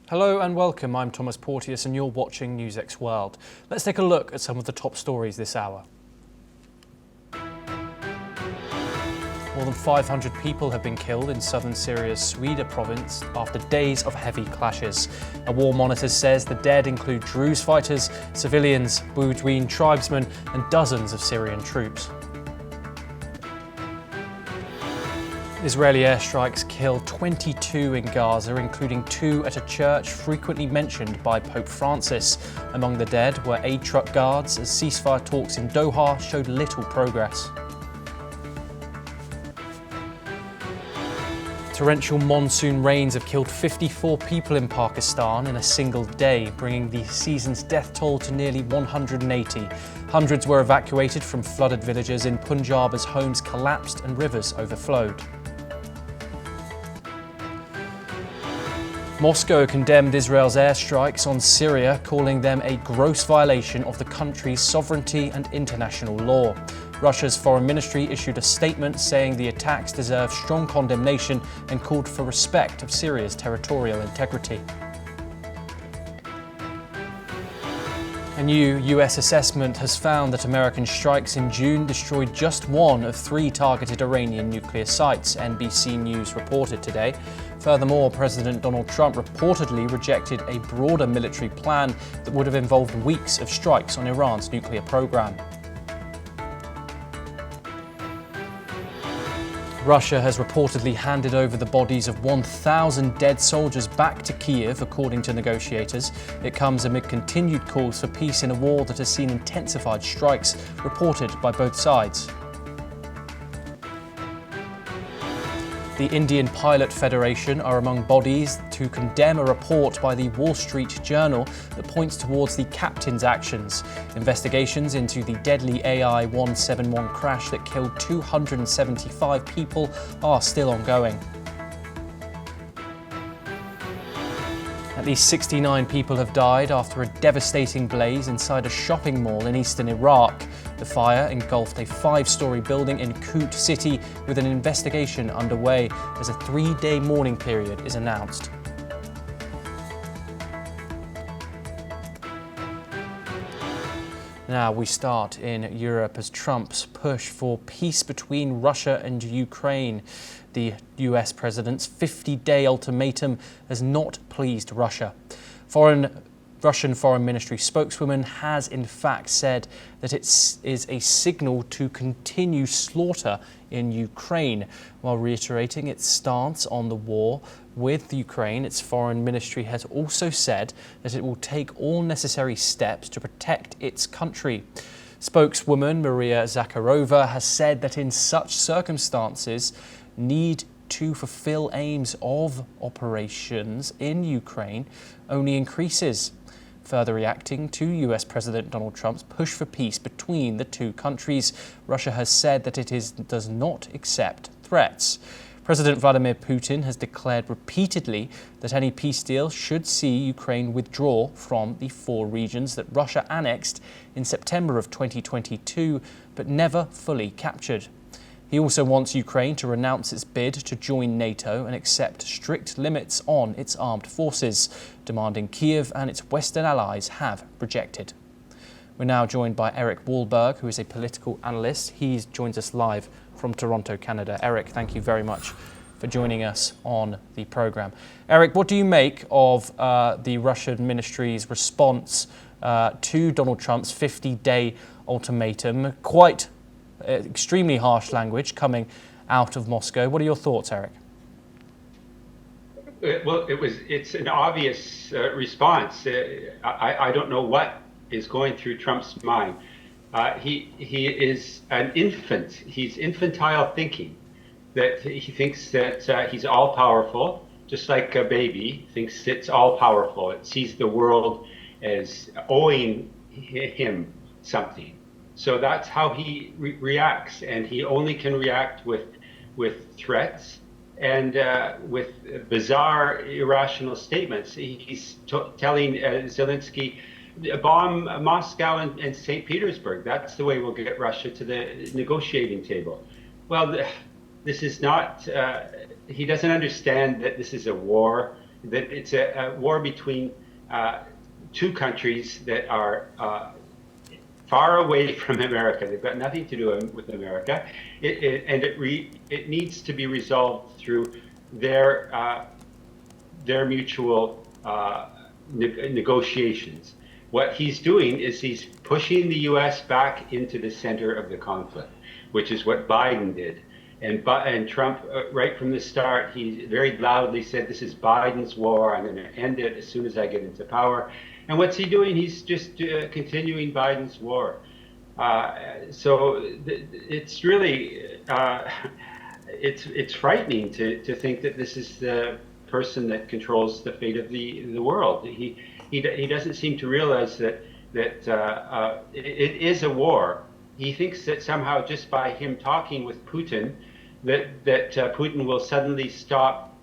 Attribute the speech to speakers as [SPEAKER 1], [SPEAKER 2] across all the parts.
[SPEAKER 1] Hello and welcome, I'm Thomas Porteous and you're watching NewsX World. Let's take a look at some of the top stories this hour. More than 500 people have been killed in southern Syria's Swida province after days of heavy clashes. A war monitor says the dead include Druze fighters, civilians, Bedouin tribesmen and dozens of Syrian troops. Israeli airstrikes killed 22 in Gaza, including 2 at a church frequently mentioned by Pope Francis. Among the dead were aid truck guards, as ceasefire talks in Doha showed little progress. Torrential monsoon rains have killed 54 people in Pakistan in a single day, bringing the season's death toll to nearly 180. Hundreds were evacuated from flooded villages in Punjab as homes collapsed and rivers overflowed. Moscow condemned Israel's airstrikes on Syria, calling them a gross violation of the country's sovereignty and international law. Russia's foreign ministry issued a statement saying the attacks deserve strong condemnation and called for respect of Syria's territorial integrity. A new US assessment has found that American strikes in June destroyed just 1 of 3 targeted Iranian nuclear sites, NBC News reported today. Furthermore, President Donald Trump reportedly rejected a broader military plan that would have involved weeks of strikes on Iran's nuclear program. Russia has reportedly handed over the bodies of 1,000 dead soldiers back to Kiev, according to negotiators. It comes amid continued calls for peace in a war that has seen intensified strikes reported by both sides. The Indian Pilot Federation are among bodies to condemn a report by the Wall Street Journal that points towards the captain's actions. Investigations into the deadly AI-171 crash that killed 275 people are still ongoing. At least 69 people have died after a devastating blaze inside a shopping mall in eastern Iraq. The fire engulfed a 5-story building in Kut City, with an investigation underway as a 3-day mourning period is announced. Now we start in Europe as Trump's push for peace between Russia and Ukraine. The US president's 50-day ultimatum has not pleased Russia. Russian Foreign Ministry spokeswoman has in fact said that it is a signal to continue slaughter in Ukraine. While reiterating its stance on the war with Ukraine, its foreign ministry has also said that it will take all necessary steps to protect its country. Spokeswoman Maria Zakharova has said that in such circumstances, need to fulfill aims of operations in Ukraine only increases. Further reacting to US President Donald Trump's push for peace between the two countries, Russia has said that it does not accept threats. President Vladimir Putin has declared repeatedly that any peace deal should see Ukraine withdraw from the 4 regions that Russia annexed in September of 2022, but never fully captured. He also wants Ukraine to renounce its bid to join NATO and accept strict limits on its armed forces, demanding Kiev and its Western allies have rejected. We're now joined by Eric Wahlberg, who is a political analyst. He joins us live from Toronto, Canada. Eric, thank you very much for joining us on the programme. Eric, what do you make of the Russian ministry's response to Donald Trump's 50-day ultimatum? Quite extremely harsh language coming out of Moscow. What are your thoughts, Eric?
[SPEAKER 2] Well, it's an obvious response. I don't know what is going through Trump's mind. He is an infant. He's infantile thinking, that he thinks that he's all powerful, just like a baby thinks it's all powerful. It sees the world as owing him something. So that's how he reacts, and he only can react with threats and with bizarre, irrational statements. He's telling Zelensky, bomb Moscow and St. Petersburg. That's the way we'll get Russia to the negotiating table. Well, this is not, he doesn't understand that this is a war. that it's a war between two countries that are far away from America. They've got nothing to do with America, it needs to be resolved through their mutual negotiations. What he's doing is he's pushing the U.S. back into the center of the conflict, which is what Biden did. And Trump, right from the start, he very loudly said, "This is Biden's war. I'm going to end it as soon as I get into power." And what's he doing? He's just continuing Biden's war. So it's really it's frightening to think that this is the person that controls the fate of the world. He doesn't seem to realize that it is a war. He thinks that somehow just by him talking with Putin, that Putin will suddenly stop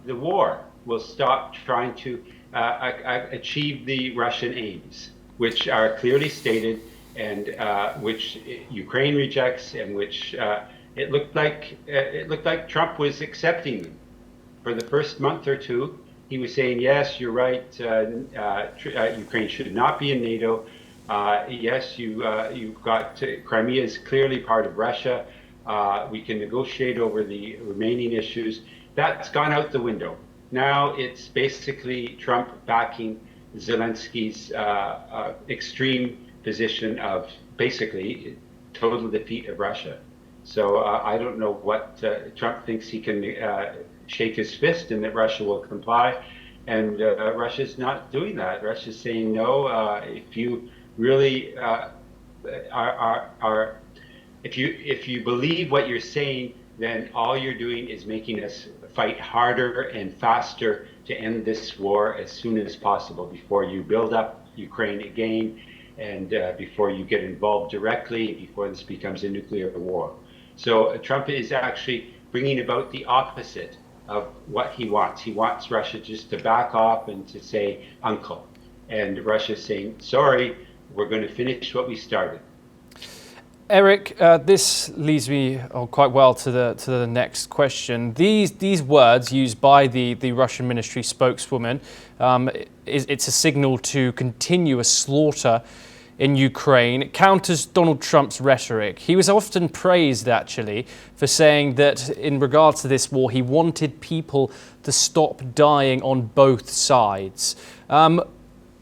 [SPEAKER 2] the war, will stop trying to achieve the Russian aims, which are clearly stated and which Ukraine rejects, and which it looked like Trump was accepting them. For the first month or two, he was saying, "Yes, you're right. Ukraine should not be in NATO. Yes, you've got Crimea is clearly part of Russia. We can negotiate over the remaining issues." That's gone out the window. Now it's basically Trump backing Zelensky's extreme position of basically total defeat of Russia. So I don't know what Trump thinks he can shake his fist and that Russia will comply, and Russia's not doing that. Russia's saying no. If you really if you believe what you're saying, then all you're doing is making us fight harder and faster to end this war as soon as possible, before you build up Ukraine again, and before you get involved directly, before this becomes a nuclear war. So Trump is actually bringing about the opposite of what he wants. He wants Russia just to back off and to say, "Uncle." And Russia's saying, "Sorry, we're going to finish what we started."
[SPEAKER 1] Eric, this leads me quite well to the next question. These words used by the Russian military spokeswoman, it's a signal to continuous slaughter in Ukraine. It counters Donald Trump's rhetoric. He was often praised, actually, for saying that in regards to this war, he wanted people to stop dying on both sides.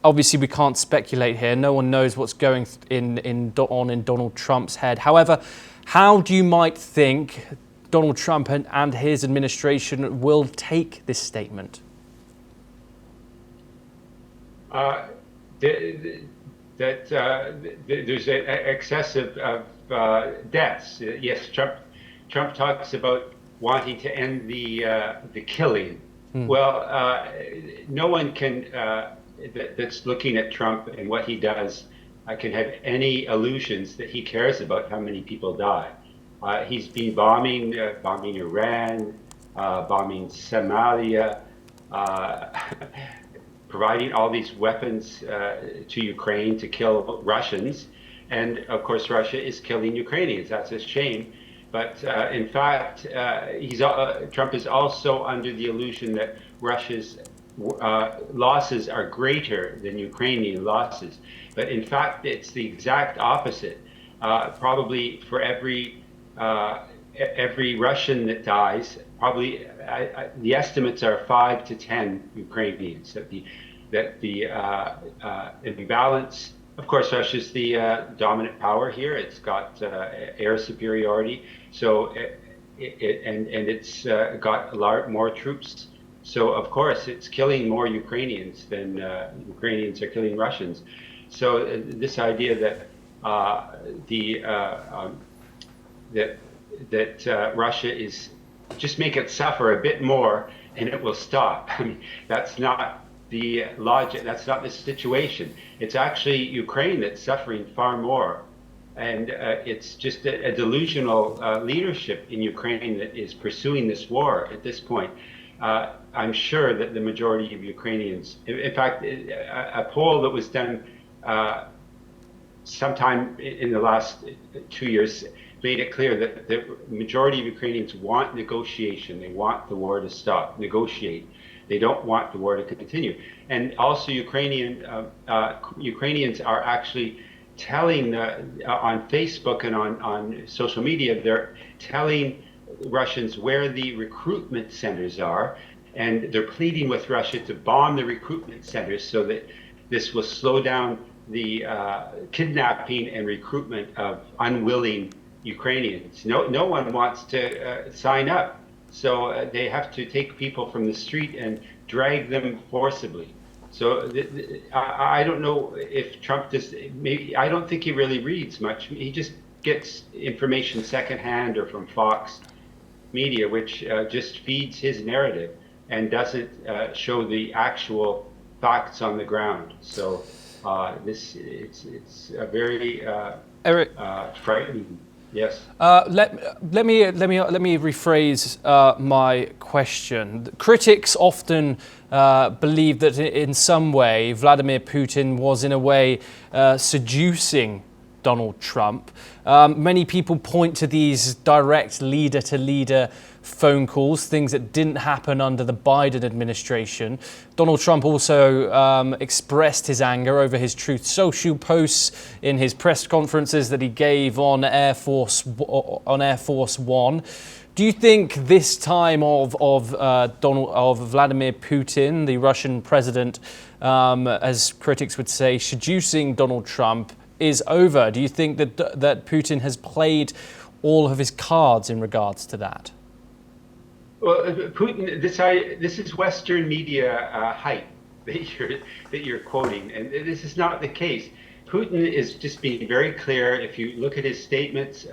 [SPEAKER 1] Obviously, we can't speculate here. No one knows what's going on in Donald Trump's head. However, how do you might think Donald Trump and his administration will take this statement?
[SPEAKER 2] There's an excessive deaths. Yes, Trump talks about wanting to end the killing. Well, no one can that's looking at Trump and what he does can have any illusions that he cares about how many people die. He's been bombing Iran, bombing Somalia, providing all these weapons to Ukraine to kill Russians. And of course, Russia is killing Ukrainians. That's a shame. But in fact, Trump is also under the illusion that Russia's losses are greater than Ukrainian losses. But in fact, it's the exact opposite. Probably for every Russian that dies, probably the estimates are 5 to 10 Ukrainians. That the imbalance. Of course, Russia's the dominant power here. It's got air superiority, so it's got a lot more troops. So of course, it's killing more Ukrainians than Ukrainians are killing Russians. So this idea that Russia is just make it suffer a bit more and it will stop. I mean, that's not the logic. That's not the situation. It's actually Ukraine that's suffering far more, and it's just a delusional leadership in Ukraine that is pursuing this war at this point. I'm sure that the majority of Ukrainians, in fact, a poll that was done sometime in the last 2 years made it clear that the majority of Ukrainians want negotiation. They want the war to stop, negotiate. They don't want the war to continue. And also Ukrainians are actually telling on Facebook and on social media, they're telling Russians where the recruitment centers are, and they're pleading with Russia to bomb the recruitment centers so that this will slow down the kidnapping and recruitment of unwilling Ukrainians. No one wants to sign up, so they have to take people from the street and drag them forcibly. So I don't know if Trump does. Maybe I don't think he really reads much. He just gets information secondhand or from Fox media, which just feeds his narrative and doesn't show the actual facts on the ground. So it's a very
[SPEAKER 1] Eric,
[SPEAKER 2] frightening. Yes.
[SPEAKER 1] Let me rephrase my question. Critics often believe that in some way Vladimir Putin was in a way seducing Donald Trump. Many people point to these direct leader-to-leader phone calls, things that didn't happen under the Biden administration. Donald Trump also expressed his anger over his Truth Social posts in his press conferences that he gave on Air Force One. Do you think this time of Vladimir Putin, the Russian president, as critics would say, seducing Donald Trump, is over? Do you think that Putin has played all of his cards in regards to that?
[SPEAKER 2] Well, Putin, this is Western media hype that you're quoting, and this is not the case. Putin is just being very clear. If you look at his statements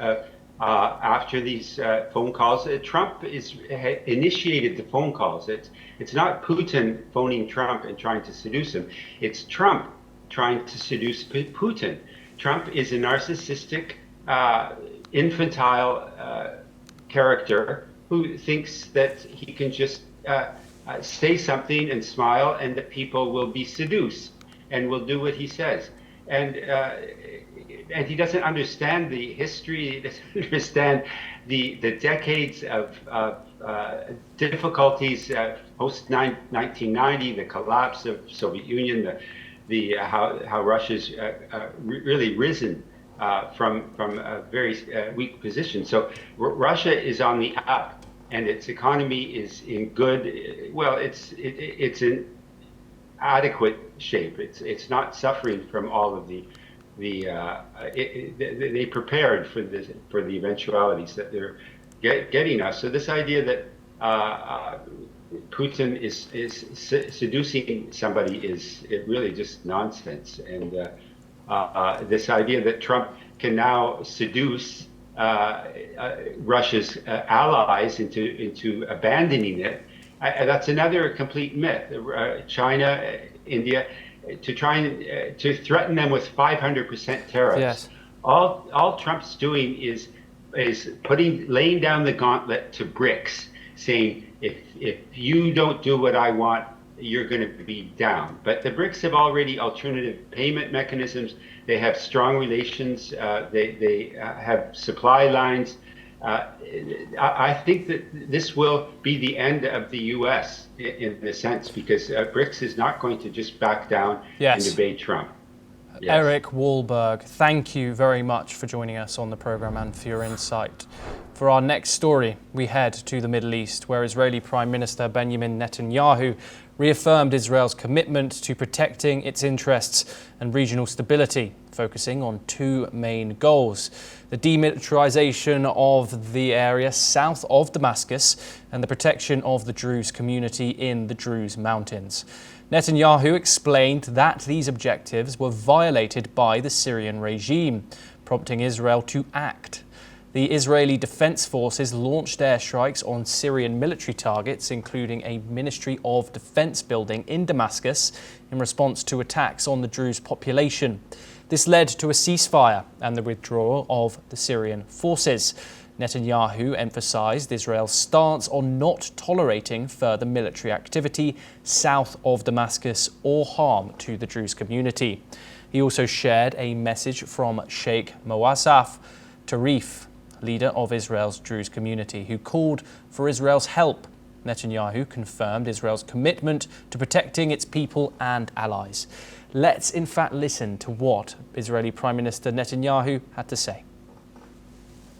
[SPEAKER 2] after these phone calls, Trump initiated the phone calls. It's not Putin phoning Trump and trying to seduce him. It's Trump trying to seduce Putin. Trump is a narcissistic, infantile character who thinks that he can just say something and smile and that people will be seduced and will do what he says. And he doesn't understand the history, he doesn't understand the decades of difficulties post-1990, the collapse of Soviet Union, how Russia's really risen from a very weak position. So Russia is on the up, and its economy is in good. Well, it's in adequate shape. It's not suffering from all of they prepared for the eventualities that they're getting us. So this idea that Putin is seducing somebody is really just nonsense. And this idea that Trump can now seduce Russia's allies into abandoning it, that's another complete myth. China, India, to try and to threaten them with 500% tariffs.
[SPEAKER 1] Yes.
[SPEAKER 2] All Trump's doing is laying down the gauntlet to BRICS, saying if you don't do what I want, you're going to be down. But the BRICS have already alternative payment mechanisms. They have strong relations. They have supply lines. I think that this will be the end of the U.S. in a sense, because BRICS is not going to just back down and obey Trump. Yes.
[SPEAKER 1] Eric Wahlberg, thank you very much for joining us on the program and for your insight. For our next story, we head to the Middle East, where Israeli Prime Minister Benjamin Netanyahu reaffirmed Israel's commitment to protecting its interests and regional stability, focusing on two main goals: the demilitarization of the area south of Damascus and the protection of the Druze community in the Druze mountains. Netanyahu explained that these objectives were violated by the Syrian regime, prompting Israel to act. The Israeli Defense Forces launched airstrikes on Syrian military targets, including a Ministry of Defense building in Damascus, in response to attacks on the Druze population. This led to a ceasefire and the withdrawal of the Syrian forces. Netanyahu emphasized Israel's stance on not tolerating further military activity south of Damascus or harm to the Druze community. He also shared a message from Sheikh Mowassaf Tarif leader of Israel's Druze community, who called for Israel's help. Netanyahu confirmed Israel's commitment to protecting its people and allies. Let's in fact listen to what Israeli Prime Minister Netanyahu had to say.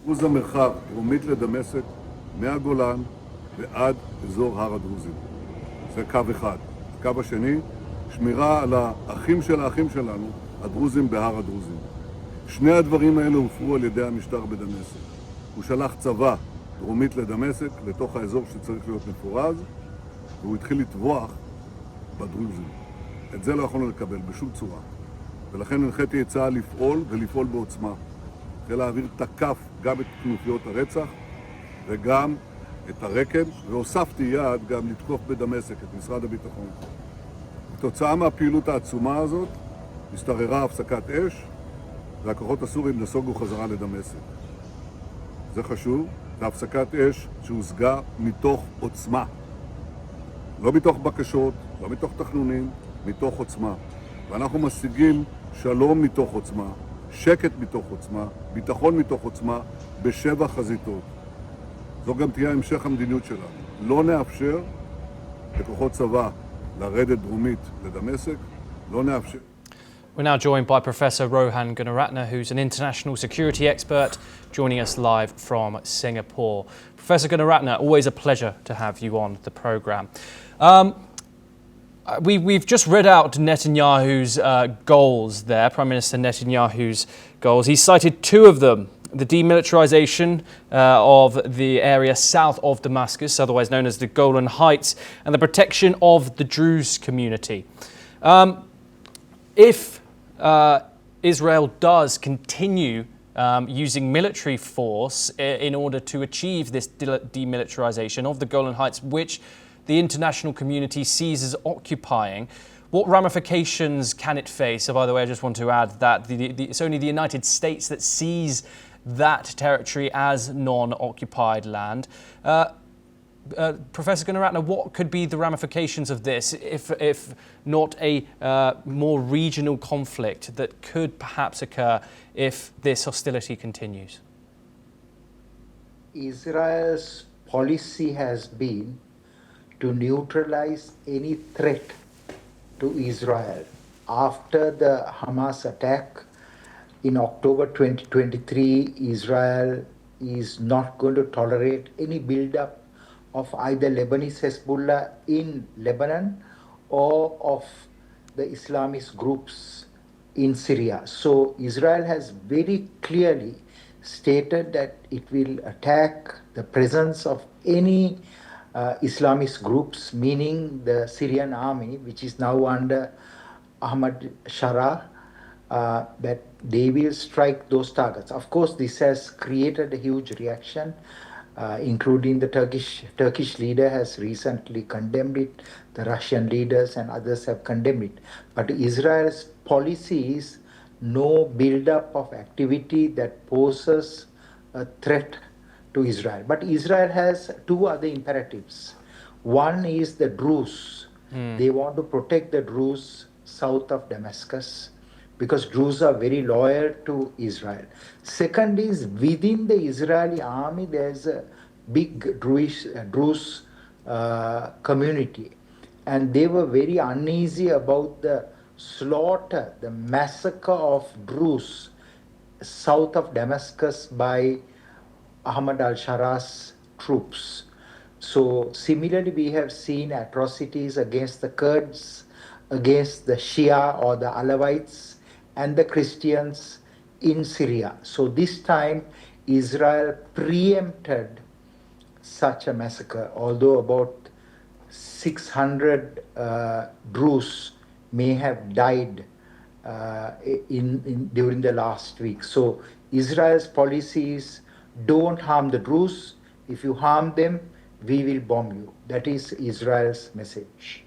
[SPEAKER 3] עוז המרחב דרומית לדמשק, מהגולן ועד אזור הר הדרוזים. זה קו אחד. הקו השני, שמירה על האחים של האחים שלנו, הדרוזים בהר הדרוזים. שני הדברים האלה הופרו על ידי המשטר בדמשק. הוא שלח צבא דרומית לדמשק, לתוך האזור שצריך להיות מפורז, והוא התחיל לטבוח בדרוזים. את זה לא יכולנו לקבל בשום צורה. ולכן הנחיתי את צה"ל לפעול ולפעול בעוצמה. חיל האוויר תקף גם את כנופיות הרצח וגם את הרק"ם, והוספתי יד גם לתקוף בדמשק את משרד הביטחון. בתוצאה מהפעילות העצומה הזאת השתררה הפסקת אש, והכוחות הסורים נסוגו חזרה לדמשק. זה חשוב, זה הפסקת אש שהושגה מתוך עוצמה. לא מתוך בקשות, לא מתוך תכנונים, מתוך עוצמה. ואנחנו משיגים שלום מתוך עוצמה, שקט מתוך עוצמה, ביטחון מתוך עוצמה, בשבע חזיתות. זו גם תהיה המשך המדיניות שלנו. לא נאפשר לכוחות צבא לרדת דרומית לדמשק, לא נאפשר.
[SPEAKER 1] We're now joined by Professor Rohan Gunaratne, who's an international security expert, joining us live from Singapore. Professor Gunaratne, always a pleasure to have you on the programme. We've just read out Netanyahu's goals there, Prime Minister Netanyahu's goals. He cited two of them: the demilitarization of the area south of Damascus, otherwise known as the Golan Heights, and the protection of the Druze community. If Israel does continue using military force in order to achieve this demilitarization of the Golan Heights, which the international community sees as occupying, what ramifications can it face? So, by the way, I just want to add that it's only the United States that sees that territory as non-occupied land. Professor Gunaratne, what could be the ramifications of this if not a more regional conflict that could perhaps occur if this hostility continues?
[SPEAKER 4] Israel's policy has been to neutralize any threat to Israel. After the Hamas attack in October 2023, Israel is not going to tolerate any build-up of either Lebanese Hezbollah in Lebanon or of the Islamist groups in Syria. So Israel has very clearly stated that it will attack the presence of any Islamist groups, meaning the Syrian army, which is now under Ahmad Shara, that they will strike those targets. Of course, this has created a huge reaction, including the Turkish leader has recently condemned it, the Russian leaders and others have condemned it. But Israel's policy is no build-up of activity that poses a threat to Israel. But Israel has two other imperatives. One is the Druze. They want to protect the Druze south of Damascus because Druze are very loyal to Israel. Second is within the Israeli army there's a big Druze community, and they were very uneasy about the slaughter, the massacre of Druze south of Damascus by Ahmad al-Shara's troops. So similarly, we have seen atrocities against the Kurds, against the Shia or the Alawites and the Christians in Syria. So this time Israel preempted such a massacre, although about 600 Druze may have died during the last week. So Israel's policy is don't harm the Druze. If you harm them, we will bomb you. That is Israel's message.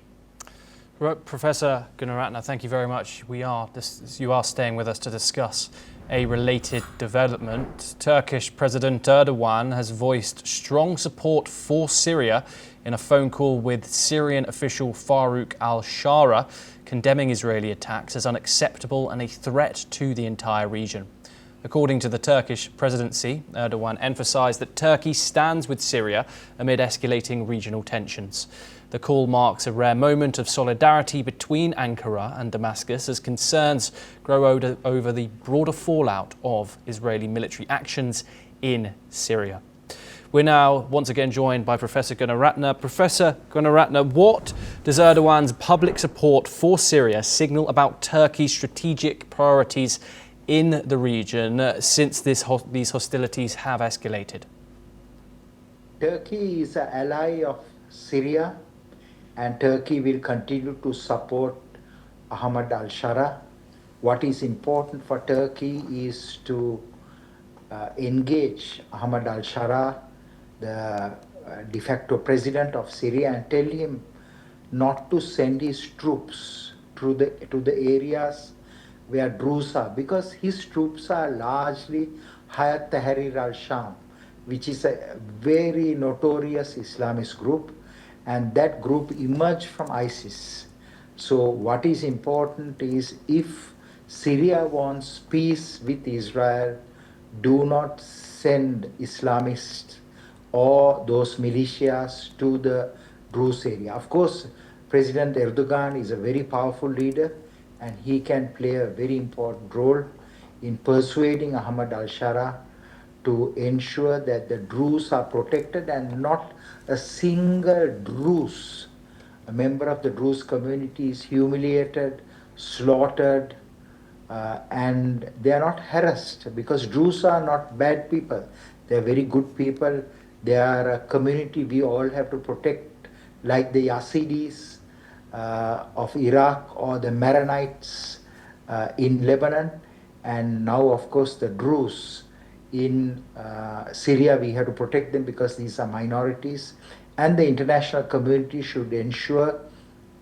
[SPEAKER 1] Professor Gunaratne, thank you very much. You are staying with us to discuss a related development. Turkish President Erdogan has voiced strong support for Syria in a phone call with Syrian official Farouk al-Shara, condemning Israeli attacks as unacceptable and a threat to the entire region. According to the Turkish presidency, Erdogan emphasised that Turkey stands with Syria amid escalating regional tensions. The call marks a rare moment of solidarity between Ankara and Damascus as concerns grow over the broader fallout of Israeli military actions in Syria. We're now once again joined by Professor Gunaratne. Professor Gunaratne, what does Erdogan's public support for Syria signal about Turkey's strategic priorities in the region since these hostilities have escalated?
[SPEAKER 4] Turkey is an ally of Syria, and Turkey will continue to support Ahmad al-Shara. What is important for Turkey is to engage Ahmad al-Shara, the de facto president of Syria, and tell him not to send his troops to the areas where Druze are, because his troops are largely Hayat Tahrir al-Sham, which is a very notorious Islamist group, and that group emerged from ISIS. So what is important is, if Syria wants peace with Israel, do not send Islamists or those militias to the Druze area. Of course, President Erdogan is a very powerful leader, and he can play a very important role in persuading Ahmad al-Shara to ensure that the Druze are protected and not a single Druze, a member of the Druze community, is humiliated, slaughtered, and they are not harassed, because Druze are not bad people. They are very good people. They are a community we all have to protect, like the Yazidis of Iraq or the Maronites in Lebanon, and now of course the Druze in Syria. We have to protect them because these are minorities, and the international community should ensure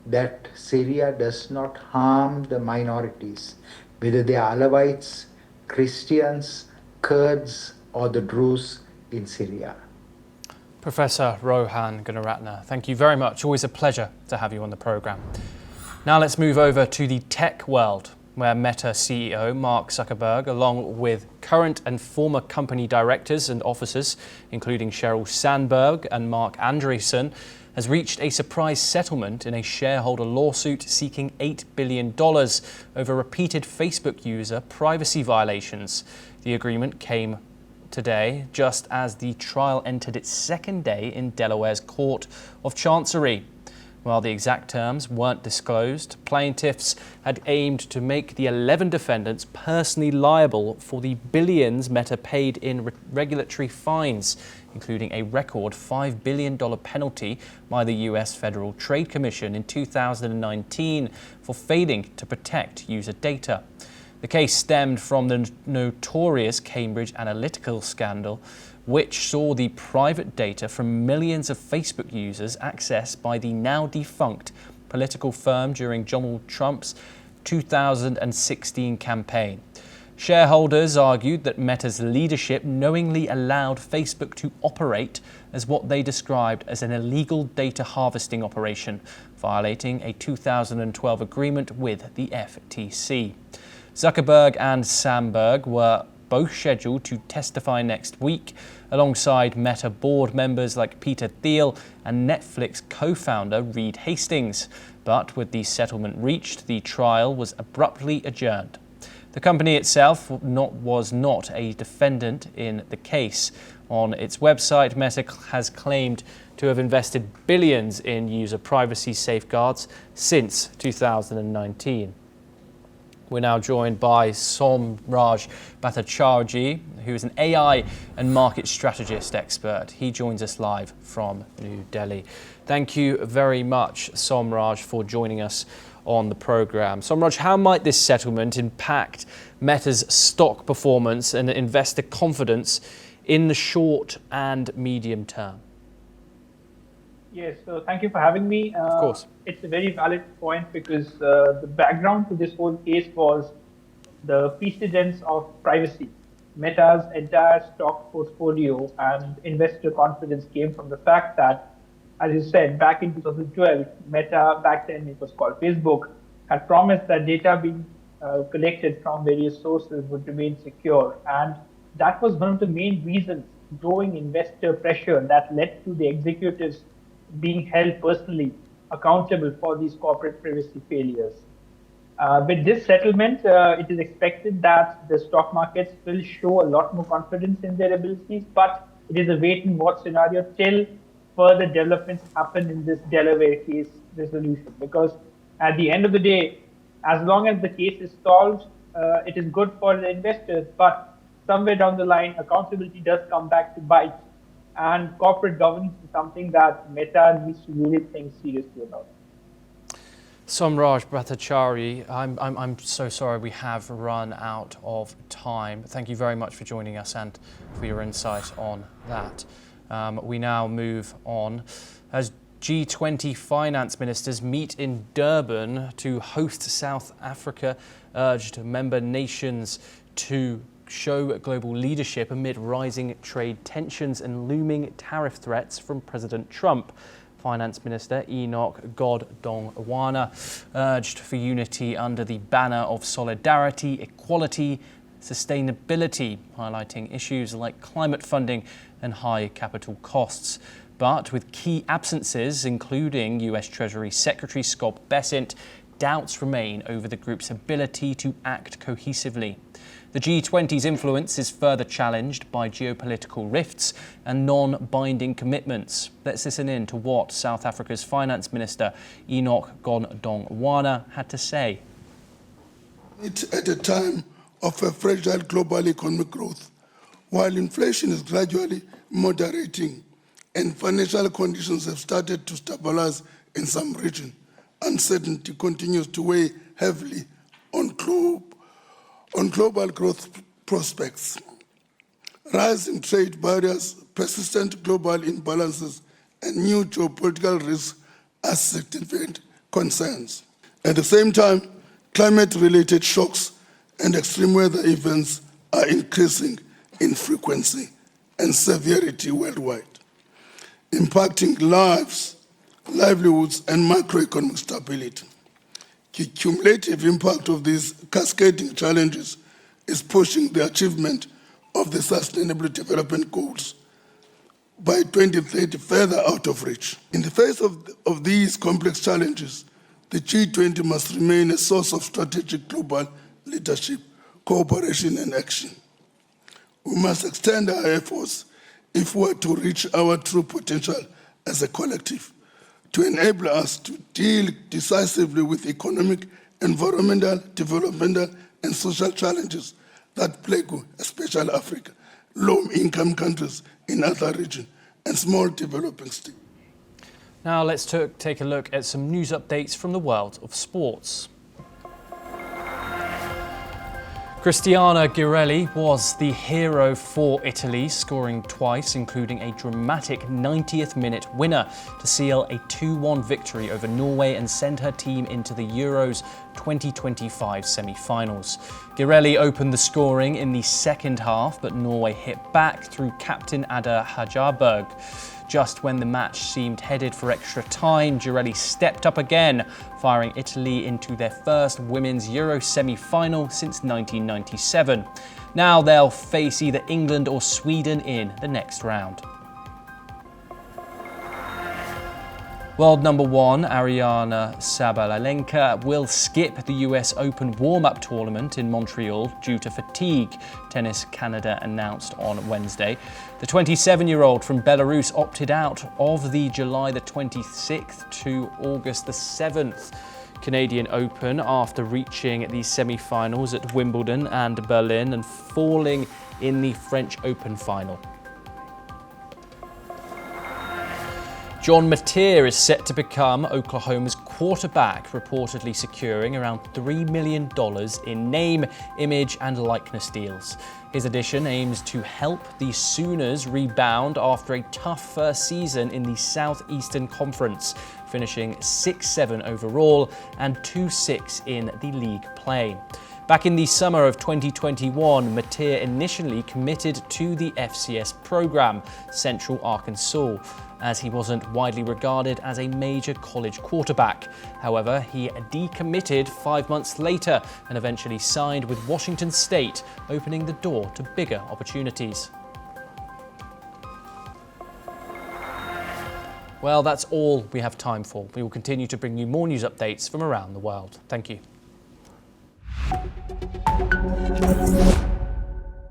[SPEAKER 4] that Syria does not harm the minorities, whether they are Alawites, Christians, Kurds, or the Druze in Syria.
[SPEAKER 1] Professor Rohan Gunaratne, thank you very much. Always a pleasure to have you on the programme. Now let's move over to the tech world, where Meta CEO Mark Zuckerberg, along with current and former company directors and officers, including Sheryl Sandberg and Mark Andreessen, has reached a surprise settlement in a shareholder lawsuit seeking $8 billion over repeated Facebook user privacy violations. The agreement came today, just as the trial entered its second day in Delaware's Court of Chancery. While the exact terms weren't disclosed, plaintiffs had aimed to make the 11 defendants personally liable for the billions Meta paid in regulatory fines, including a record $5 billion penalty by the US Federal Trade Commission in 2019 for failing to protect user data. The case stemmed from the notorious Cambridge Analytica scandal, which saw the private data from millions of Facebook users accessed by the now defunct political firm during Donald Trump's 2016 campaign. Shareholders argued that Meta's leadership knowingly allowed Facebook to operate as what they described as an illegal data harvesting operation, violating a 2012 agreement with the FTC. Zuckerberg and Sandberg were both scheduled to testify next week, alongside Meta board members like Peter Thiel and Netflix co-founder Reed Hastings. But with the settlement reached, the trial was abruptly adjourned. The company itself was not a defendant in the case. On its website, Meta has claimed to have invested billions in user privacy safeguards since 2019. We're now joined by Somraj Bhattacharjee, who is an AI and market strategist expert. He joins us live from New Delhi. Thank you very much, Somraj, for joining us on the programme. Somraj, how might this settlement impact Meta's stock performance and investor confidence in the short and medium term?
[SPEAKER 5] Yes, so thank you for having me.
[SPEAKER 1] Of course.
[SPEAKER 5] It's a very valid point, because the background to this whole case was the precedence of privacy. Meta's entire stock portfolio and investor confidence came from the fact that, as you said, back in 2012, Meta, back then it was called Facebook, had promised that data being collected from various sources would remain secure. And that was one of the main reasons, growing investor pressure, that led to the executives being held personally accountable for these corporate privacy failures. With this settlement, it is expected that the stock markets will show a lot more confidence in their abilities, but it is a wait and watch scenario till further developments happen in this Delaware case resolution. Because at the end of the day, as long as the case is solved, it is good for the investors, but somewhere down the line, accountability does come back to bite. And corporate governance is something that Meta needs to really think seriously about.
[SPEAKER 1] Somraj Bhattacharya, I'm so sorry we have run out of time. Thank you very much for joining us and for your insight on that. We now move on as G20 finance ministers meet in Durban to host South Africa, urged member nations to show global leadership amid rising trade tensions and looming tariff threats from President Trump. Finance Minister Enoch Godongwana urged for unity under the banner of solidarity, equality, sustainability, highlighting issues like climate funding and high capital costs. But with key absences, including US Treasury Secretary Scott Bessent, doubts remain over the group's ability to act cohesively. The G20's influence is further challenged by geopolitical rifts and non-binding commitments. Let's listen in to what South Africa's Finance Minister Enoch Godongwana had to say.
[SPEAKER 6] It's at a time of a fragile global economic growth, while inflation is gradually moderating and financial conditions have started to stabilize in some regions. Uncertainty continues to weigh heavily on global growth prospects. Rising trade barriers, persistent global imbalances, and new geopolitical risks are significant concerns. At the same time, climate-related shocks and extreme weather events are increasing in frequency and severity worldwide, impacting lives, livelihoods, and macroeconomic stability. The cumulative impact of these cascading challenges is pushing the achievement of the Sustainable Development Goals by 2030 further out of reach. In the face of these complex challenges, the G20 must remain a source of strategic global leadership, cooperation, and action. We must extend our efforts if we are to reach our true potential as a collective, to enable us to deal decisively with economic, environmental, developmental, and social challenges that plague especially Africa, low-income countries in other regions, and small developing states.
[SPEAKER 1] Now let's take a look at some news updates from the world of sports. Cristiano Girelli was the hero for Italy, scoring twice, including a dramatic 90th minute winner to seal a 2-1 victory over Norway and send her team into the Euros 2025 semi-finals. Girelli opened the scoring in the second half, but Norway hit back through captain Ada Hajarberg. Just when the match seemed headed for extra time, Girelli stepped up again, firing Italy into their first women's Euro semi-final since 1997. Now they'll face either England or Sweden in the next round. World number one, Ariana Sabalenka, will skip the US Open warm-up tournament in Montreal due to fatigue, Tennis Canada announced on Wednesday. The 27-year-old from Belarus opted out of the July the 26th to August the 7th Canadian Open after reaching the semi-finals at Wimbledon and Berlin and falling in the French Open final. John Mateer is set to become Oklahoma's quarterback, reportedly securing around $3 million in name, image, and likeness deals. His addition aims to help the Sooners rebound after a tough first season in the Southeastern Conference, finishing 6-7 overall and 2-6 in the league play. Back in the summer of 2021, Mateer initially committed to the FCS program, Central Arkansas. as he wasn't widely regarded as a major college quarterback. However, he decommitted 5 months later and eventually signed with Washington State, opening the door to bigger opportunities. Well, that's all we have time for. We will continue to bring you more news updates from around the world. Thank you.